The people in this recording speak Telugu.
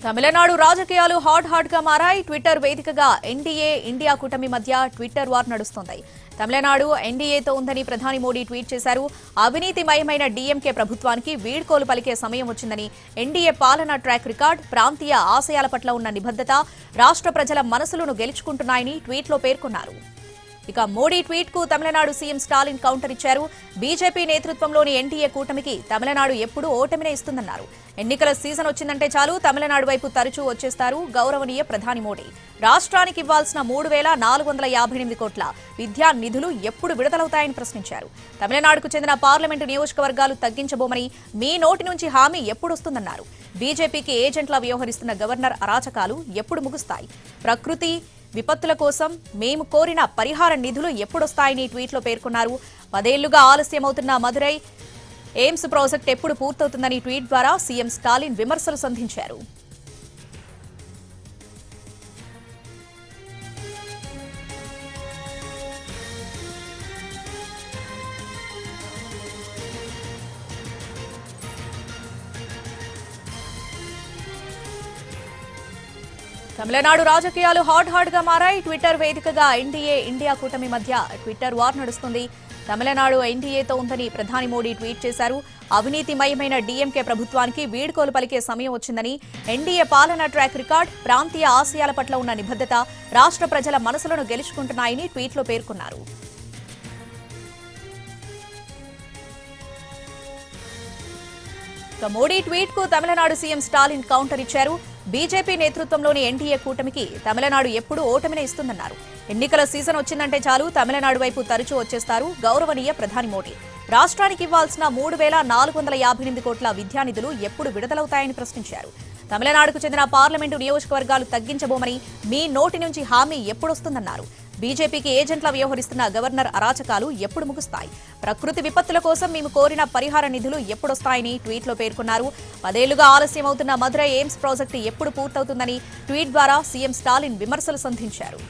తమిళనాడు రాజకీయాలు హాట్ గా మారాయి. ట్విట్టర్ వేదికగా ఎన్డీఏ ఇండియా కూటమి మధ్య ట్విట్టర్ వార్ నడుస్తోంది. తమిళనాడు ఎన్డీఏతో ఉందని ప్రధాని మోడీ ట్వీట్ చేశారు. అవినీతిమయమైన డీఎంకే ప్రభుత్వానికి వీడ్కోలు పలికే సమయం వచ్చిందని, ఎన్డీఏ పాలనా ట్రాక్ రికార్డ్, ప్రాంతీయ ఆశయాల పట్ల ఉన్న నిబద్ధత రాష్ట్ర ప్రజల మనసులను గెలుచుకుంటున్నాయని ట్వీట్లో పేర్కొన్నారు. ఇక మోడీ ట్వీట్ కు తమిళనాడు సీఎం స్టాలిన్ కౌంటర్ ఇచ్చారు. బీజేపీ నేతృత్వంలోని ఎన్డీఏ కూటమికి తమిళనాడు ఎప్పుడూ ఓటమినే ఇస్తుందన్నారు. ఎన్నికల సీజన్ వచ్చిందంటే చాలు తమిళనాడు వైపు తరచూ వచ్చేస్తారు గౌరవనీయ ప్రధాని మోడీ. రాష్ట్రానికి ఇవ్వాల్సిన 3,458 కోట్ల విద్యా నిధులు ఎప్పుడు విడుదలవుతాయని ప్రశ్నించారు. తమిళనాడుకు చెందిన పార్లమెంటు నియోజకవర్గాలు తగ్గించబోమని మీ నోటి నుంచి హామీ ఎప్పుడొస్తుందన్నారు. బీజేపీకి ఏజెంట్లా వ్యవహరిస్తున్న గవర్నర్ అరాచకాలు ఎప్పుడు ముగుస్తాయి? ప్రకృతి విపత్తుల కోసం మేము కోరిన పరిహార నిధులు ఎప్పుడొస్తాయని ట్వీట్లో పేర్కొన్నారు. 10 ఏళ్లుగా ఆలస్యమవుతున్న మదురై ఎయిమ్స్ ప్రాజెక్ట్ ఎప్పుడు పూర్తవుతుందని ట్వీట్ ద్వారా సీఎం స్టాలిన్ విమర్శలు సంధించారు. తమిళనాడు రాజకీయాలు హాట్ గా మారాయి. ట్విట్టర్ వేదికగా ఎన్డీఏ ఇండియా కూటమి మధ్య ట్విట్టర్ వార్ నడుస్తుంది. తమిళనాడు ఎన్డీఏతో ఉందని ప్రధాని మోడీ ట్వీట్ చేశారు. అవినీతిమయమైన డీఎంకే ప్రభుత్వానికి వీడ్కోలు పలికే సమయం వచ్చిందని, ఎన్డీఏ పాలనా ట్రాక్ రికార్డ్, ప్రాంతీయ ఆశయాల పట్ల ఉన్న నిబద్ధత రాష్ట్ర ప్రజల మనసులను గెలుచుకుంటున్నాయని ట్వీట్లో పేర్కొన్నారు. మోడీ ట్వీట్ కు తమిళనాడు సీఎం స్టాలిన్ కౌంటర్ ఇచ్చారు. బీజేపీ నేతృత్వంలోని ఎన్డీఏ కూటమికి తమిళనాడు ఎప్పుడూ ఓటమినే ఇస్తుందన్నారు. ఎన్నికల సీజన్ వచ్చిందంటే చాలు తమిళనాడు వైపు తరచూ వచ్చేస్తారు గౌరవనీయ ప్రధాని మోడీ. రాష్ట్రానికి ఇవ్వాల్సిన 3,458 కోట్ల విద్యా నిధులు ఎప్పుడు విడుదలవుతాయని ప్రశ్నించారు. తమిళనాడుకు చెందిన పార్లమెంటు నియోజకవర్గాలు తగ్గించబోమని మీ నోటి నుంచి హామీ ఎప్పుడొస్తుందన్నారు. బీజేపీకి ఏజెంట్లా వ్యవహరిస్తున్న గవర్నర్ అరాచకాలు ఎప్పుడు ముగుస్తాయి? ప్రకృతి విపత్తుల కోసం మేము కోరిన పరిహార నిధులు ఎప్పుడొస్తాయని ట్వీట్లో పేర్కొన్నారు. 10 ఏళ్లుగా ఆలస్యమవుతున్న మదురై ఎయిమ్స్ ప్రాజెక్టు ఎప్పుడు పూర్తవుతుందని ట్వీట్ ద్వారా సీఎం స్టాలిన్ విమర్శలు సంధించారు.